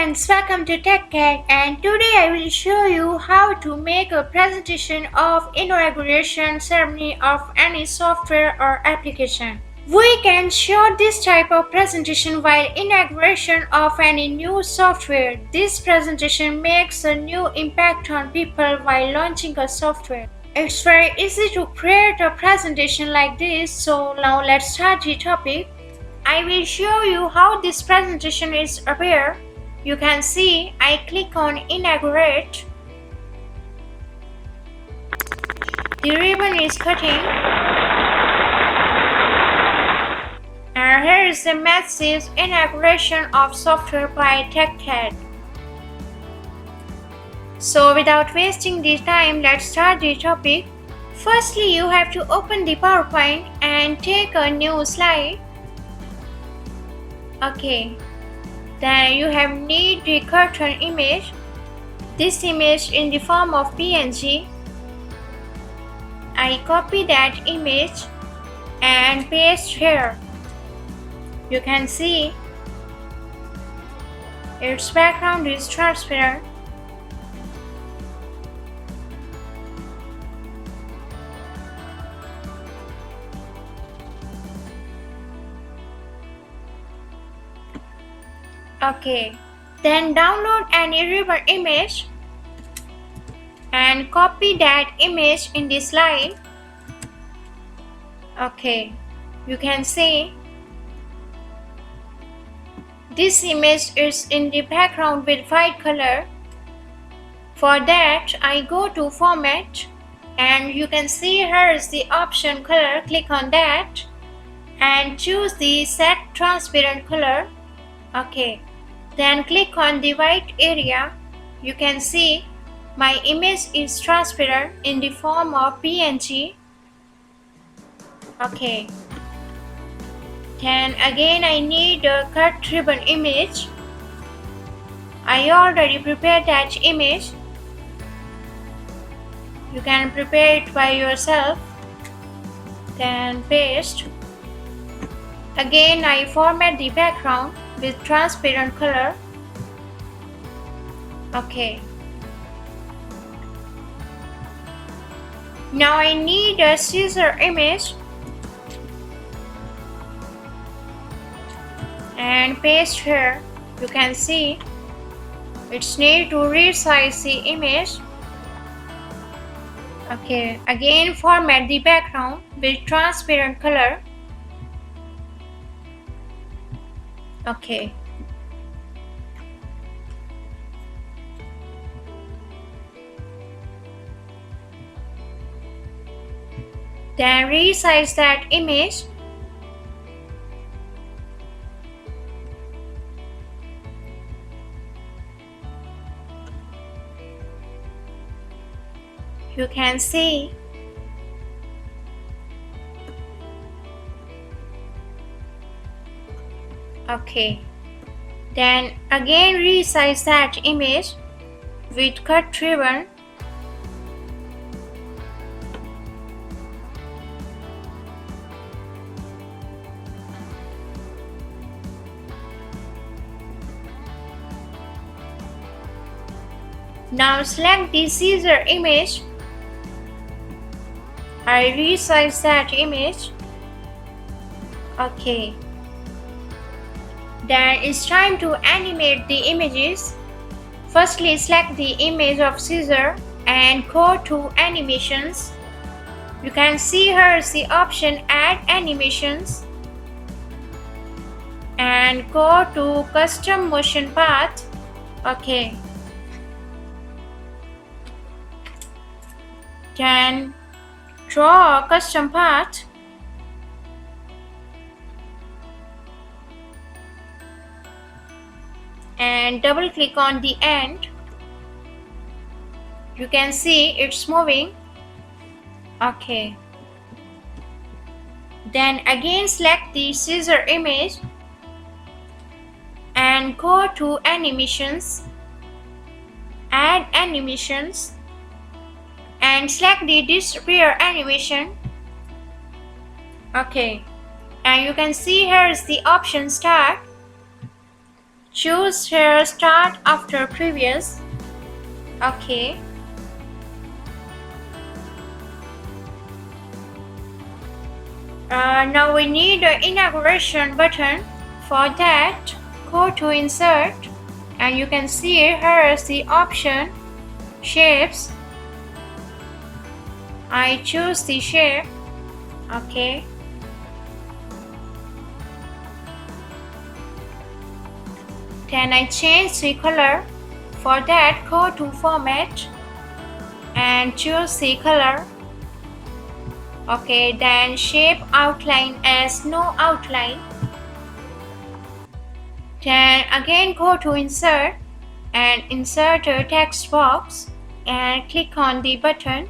friends, welcome to TechCat, and today I will show you how to make a presentation of inauguration ceremony of any software or application. We can show this type of presentation while inauguration of any new software. This presentation makes a new impact on people while launching a software. It's very easy to create a presentation like this, so now let's start the topic. I will show you how this presentation is appear. You can see I click on Inaugurate. The ribbon is cutting. And here is the message Inauguration of Software by TechCat. So without wasting the time, let's start the topic. Firstly, you have to open the PowerPoint and take a new slide. Okay. Then you have need the curtain image. This image in the form of PNG. I copy that image and paste here. You can see its background is transparent. Okay, then download any ribbon image and copy that image in the slide. Okay, you can see this image is in the background with white color. For that, I go to Format and you can see here is the option color. Click on that and choose the Set Transparent Color. Okay. Then click on the white area. You can see my image is transparent in the form of PNG. Okay. Then again I need a cut ribbon image. I already prepared that image. You can prepare it by yourself. Then paste. Again I format the background with transparent color. Okay. Now I need a scissor image and paste here. You can see it's need to resize the image. Okay. Again format the background with transparent color. Okay. Then resize that image. You can see okay. Then again resize that image with cut ribbon. Now select the scissor image. I resize that image. Okay. Then it's time to animate the images. Firstly, select the image of scissor and go to animations. You can see here is the option add animations and go to custom motion path. Okay. Then draw a custom path. And double click on the end. You can see it's moving. Okay. Then again select the scissor image and go to animations, add animations and select the disappear animation. Okay. And you can see here is the option start. Choose here start after previous. Okay. Now we need an inauguration button. For that, go to insert and you can see here is the option shapes. I choose the shape. Okay. Then I change the color. For that, go to format and choose the color. Okay, then shape outline as no outline. Then again go to insert and insert a text box and click on the button.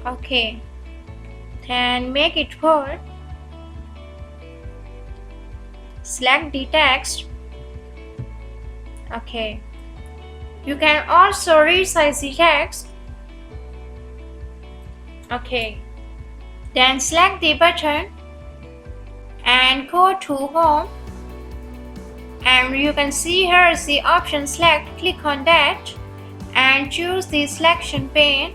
Okay, then make it bold. Select the text. Okay, you can also resize the text. Okay, then select the button and go to home and you can see here is the option select. Click on that and choose the selection pane.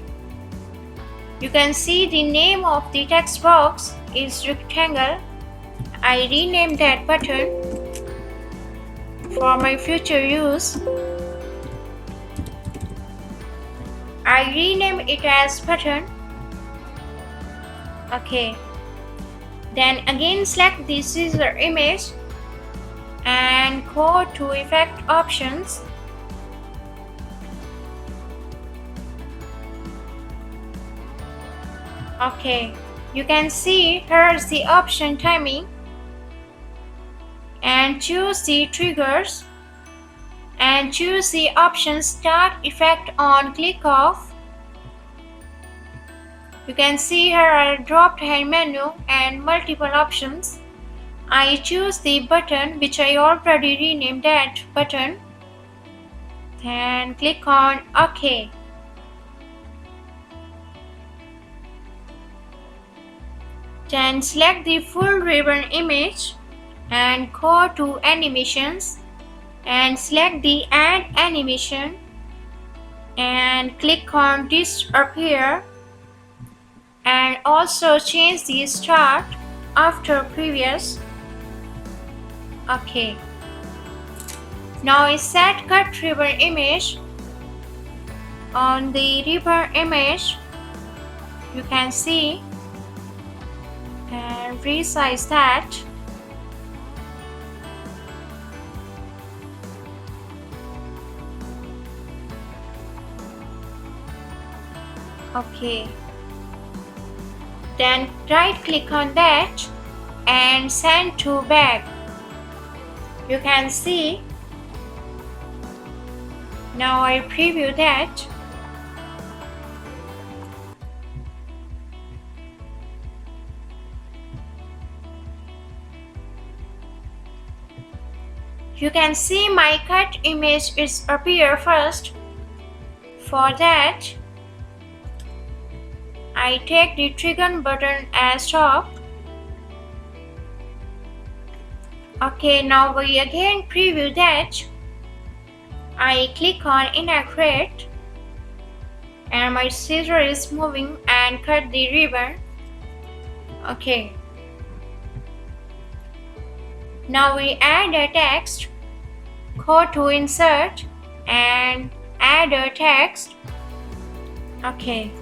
You can see the name of the text box is rectangle. I rename that button for my future use. I rename it as button. Okay. Then again select the scissor image and go to effect options. Okay, you can see here's the option timing and choose the triggers and choose the option start effect on click off. You can see here are drop down menu and multiple options. I choose the button which I already renamed that button. Then click on OK. Then select the full ribbon image and go to animations and select the add animation and click on disappear and also change the start after previous. Okay. Now I set cut ribbon image. On the ribbon image you can see and resize that. Okay. Then right click on that and send to back. You can see. Now I preview that. You can see my cut image is appear first. For that, I take the trigger button as top. Okay, now we again preview that. I click on inaccurate and my scissor is moving and cut the ribbon. Okay. Now we add a text. Go to insert and add a text. Okay.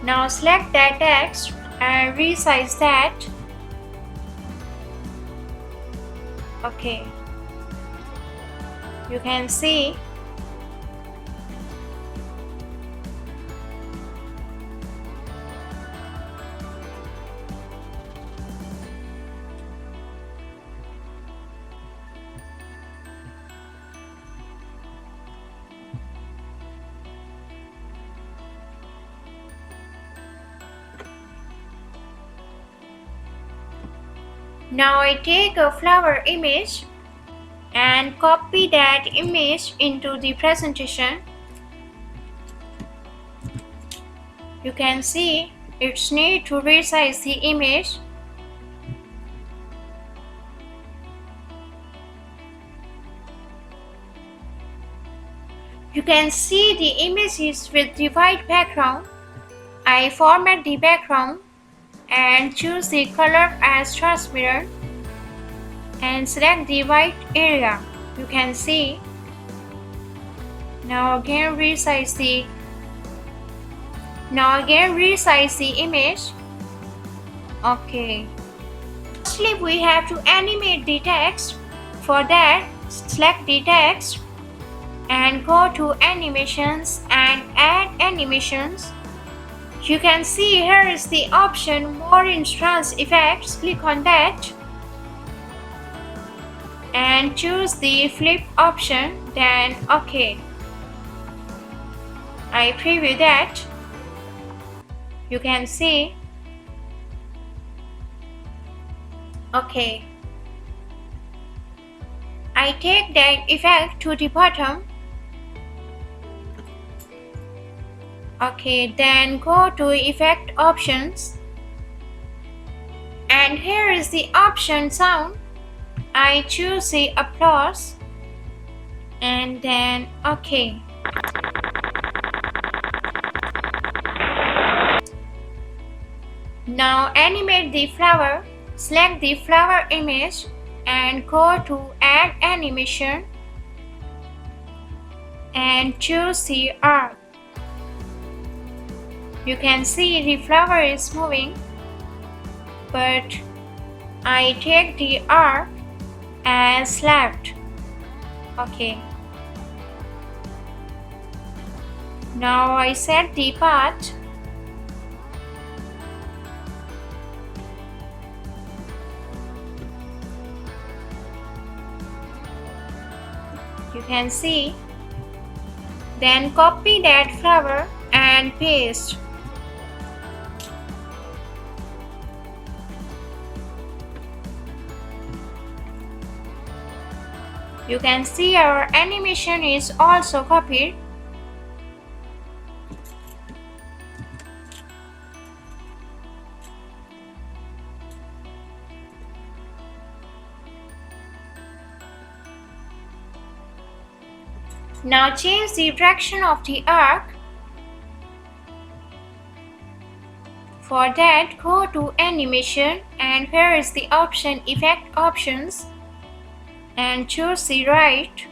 Now select that text and resize that. Okay. You can see. Now I take a flower image and copy that image into the presentation. You can see it's need to resize the image. You can see the images with the white background. I format the background and choose the color as transparent and select the white area. You can see. Now again resize the image. Okay. Firstly, we have to animate the text. For that, select the text and go to animations and add animations. You can see here is the option more entrance effects. Click on that and choose the flip option, then OK. I preview that. You can see. OK. I take that effect to the bottom. OK, then go to Effect Options. And here is the option Sound. I choose the applause and then OK. Now animate the flower. Select the flower image and go to Add Animation and choose the arc. You can see the flower is moving, but I take the arc as left. OK. Now I set the path. You can see. Then copy that flower and paste. You can see our animation is also copied. Now change the direction of the arc. For that, go to Animation and here is the option Effect Options and choose the right.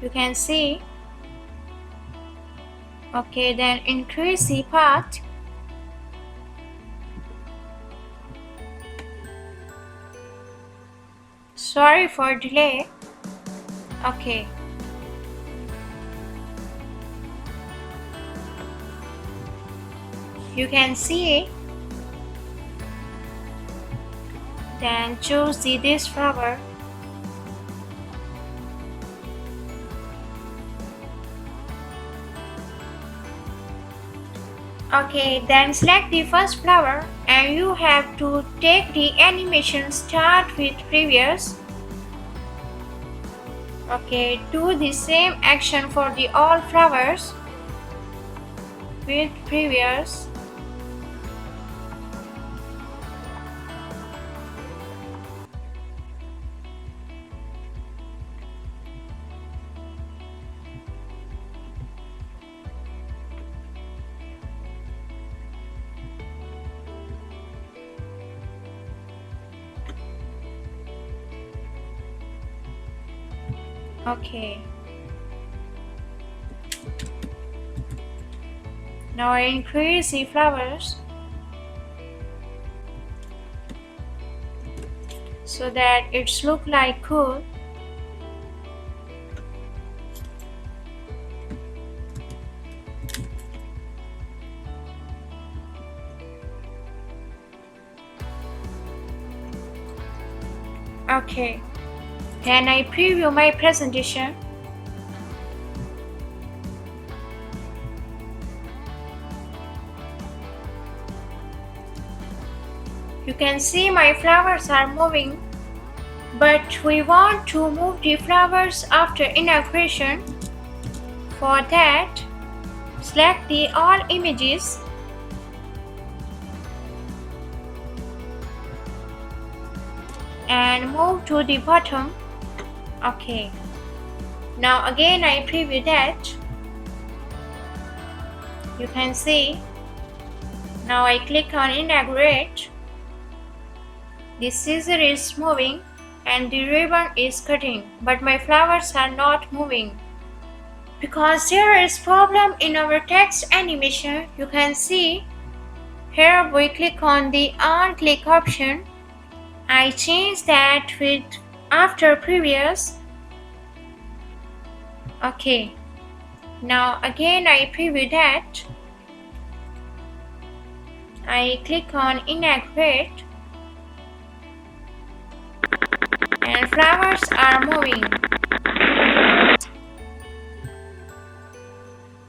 You can see. OK, then increase the path. Sorry for delay. OK. You can see. Then choose this flower. OK, then select the first flower and you have to take the animation start with previous. OK, do the same action for the all flowers with previous. OK. Now I increase the flowers so that it's look like cool. OK. Then I preview my presentation. You can see my flowers are moving, but we want to move the flowers after inauguration. For that, select the all images and move to the bottom. Okay. Now again I preview that. You can see. Now I click on inaugurate. The scissor is moving and the ribbon is cutting, but my flowers are not moving because there is problem in our text animation. You can see here we click on the on click option. I change that with after previous. Okay. Now again I preview that. I click on inaugurate and flowers are moving.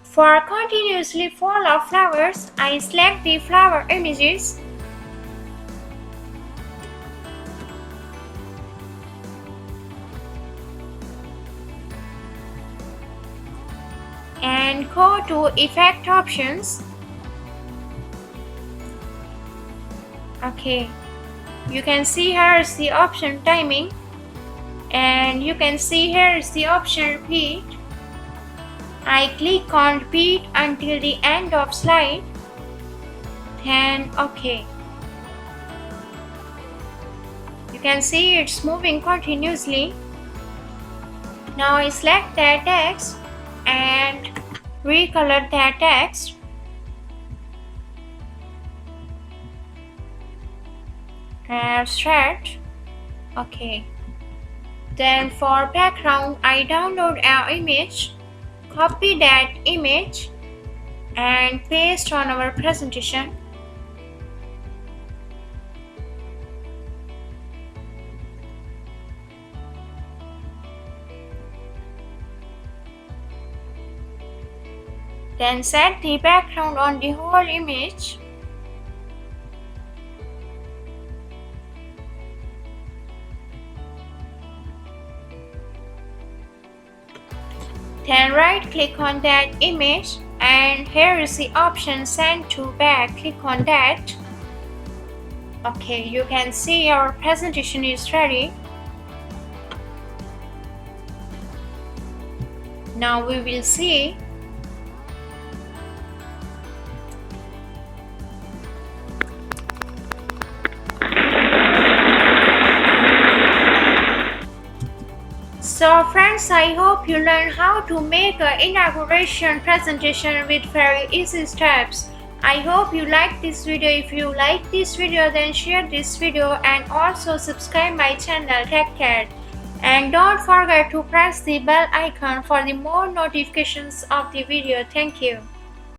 For continuously fall of flowers, I select the flower images and go to effect options. Okay, you can see here is the option timing, and you can see here is the option repeat. I click on repeat until the end of slide, then OK. You can see it's moving continuously. Now I select that text and recolor that text. Abstract. Okay. Then for background, I download an image, copy that image and paste on our presentation. Then set the background on the whole image. Then right click on that image and here is the option send to back. Click on that. Okay, you can see our presentation is ready. Now we will see. So friends, I hope you learned how to make an inauguration presentation with very easy steps. I hope you like this video. If you like this video, then share this video and also subscribe my channel. Take care. And don't forget to press the bell icon for the more notifications of the video. Thank you.